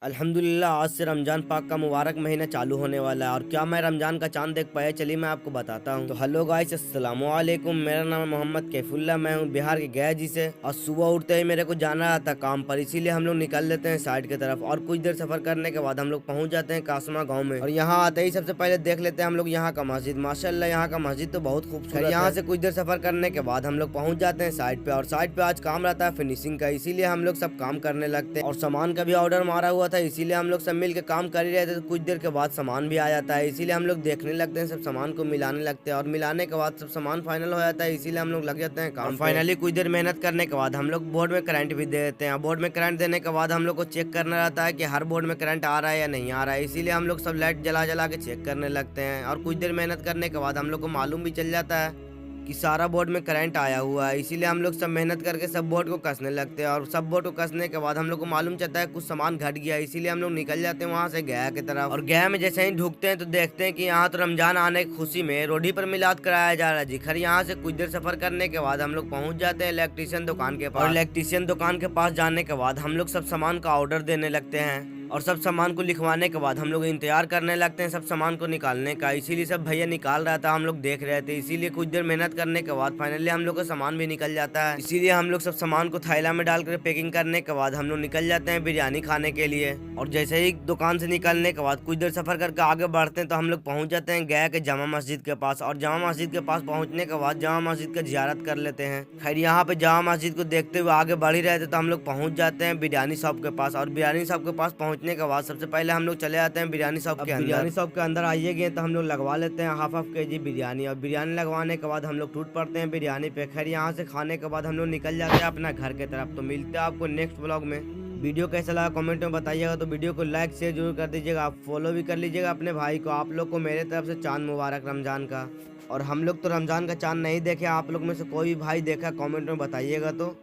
अल्हम्दुलिल्लाह आज से रमजान पाक का मुबारक महीना चालू होने वाला है। और क्या मैं रमजान का चांद देख पाया? चलिए मैं आपको बताता हूँ। तो हेलो गाइस, अस्सलाम वालेकुम। मेरा नाम है मोहम्मद कैफुल्ला, मैं हूँ बिहार के गया जी से। और सुबह उठते ही मेरे को जाना था काम पर, इसीलिए हम लोग निकल लेते हैं साइड की तरफ। और कुछ देर सफर करने के बाद हम लोग पहुँच जाते हैं कासमा गाँव में। और यहाँ आते ही सबसे पहले देख लेते हैं हम लोग यहाँ का मस्जिद। माशाल्लाह यहाँ का मस्जिद तो बहुत खूबसूरत है। यहाँ से कुछ देर सफर करने के बाद हम लोग पहुँच जाते हैं साइड पे। और साइड पे आज काम रहता है फिनिशिंग का, इसीलिए हम लोग सब काम करने लगते हैं। और सामान का भी ऑर्डर मारा हुआ था, इसीलिए हम लोग सब मिल के काम कर ही रहे थे। तो कुछ देर के बाद सामान भी आ जाता है, इसीलिए हम लोग देखने लगते हैं, सब सामान को मिलाने लगते हैं। और मिलाने के बाद सब सामान फाइनल हो जाता है, इसीलिए हम लोग लग जाते हैं काम। फाइनली कुछ देर मेहनत करने के बाद हम लोग बोर्ड में करंट भी दे देते हैं। बोर्ड में करंट देने के बाद हम लोग को चेक करना रहता है कि हर बोर्ड में करंट आ रहा है या नहीं आ रहा है, इसीलिए हम लोग सब लाइट जला जला के चेक करने लगते हैं। और कुछ देर मेहनत करने के बाद हम लोग को मालूम भी चल जाता है कि सारा बोर्ड में करंट आया हुआ है, इसीलिए हम लोग सब मेहनत करके सब बोर्ड को कसने लगते हैं। और सब बोर्ड को कसने के बाद हम लोग को मालूम चलता है कुछ सामान घट गया, इसीलिए हम लोग निकल जाते हैं वहाँ से गया की तरफ। और गया में जैसे ही ढुकते हैं तो देखते हैं कि यहाँ तो रमजान आने की खुशी में रोडी पर मिलाद कराया जा रहा है जी। खैर यहाँ से कुछ देर सफर करने के बाद हम लोग पहुँच जाते हैं इलेक्ट्रिशियन दुकान के पास। और इलेक्ट्रिशियन दुकान के पास जाने के बाद हम लोग सब सामान का ऑर्डर देने लगते हैं। और सब सामान को लिखवाने के बाद हम लोग इंतजार करने लगते हैं सब सामान को निकालने का, इसीलिए सब भैया निकाल रहा था, हम लोग देख रहे थे। इसीलिए कुछ देर मेहनत करने के बाद फाइनली हम लोग का सामान भी निकल जाता है। इसीलिए हम लोग सब सामान को थैला में डालकर पैकिंग करने के बाद हम लोग निकल जाते हैं बिरयानी खाने के लिए। और जैसे ही दुकान से निकलने के बाद कुछ देर सफर करके आगे बढ़ते हैं तो हम लोग पहुंच जाते हैं गया के जामा मस्जिद के पास। और जामा मस्जिद के पास पहुंचने के बाद जामा मस्जिद का जियारत कर लेते हैं। खैर यहाँ पे जामा मस्जिद को देखते हुए आगे बढ़ ही रहे थे तो हम लोग पहुंच जाते हैं बिरयानी शॉप के पास। और बिरयानी शॉप के पास पहुंचने के बाद सबसे पहले हम लोग चले जाते हैं बिरयानी शॉप के अंदर। बिरयानी शॉप के अंदर आइए गए तो हम लोग लगवा लेते हैं हाफ KG बिरयानी। और बिरयानी लगवाने के बाद हम लोग टूट पड़ते हैं बिरयानी पे। खैर यहाँ से खाने के बाद हम लोग निकल जाते हैं अपना घर की तरफ। तो मिलते हैं आपको नेक्स्ट ब्लॉग में। वीडियो कैसा लगा कमेंट में बताइएगा। तो वीडियो को लाइक शेयर जरूर कर दीजिएगा, आप फॉलो भी कर लीजिएगा अपने भाई को। आप लोग को मेरे तरफ से चांद मुबारक रमजान का। और हम लोग तो रमजान का चांद नहीं देखे, आप लोग में से कोई भी भाई देखा कमेंट में बताइएगा। तो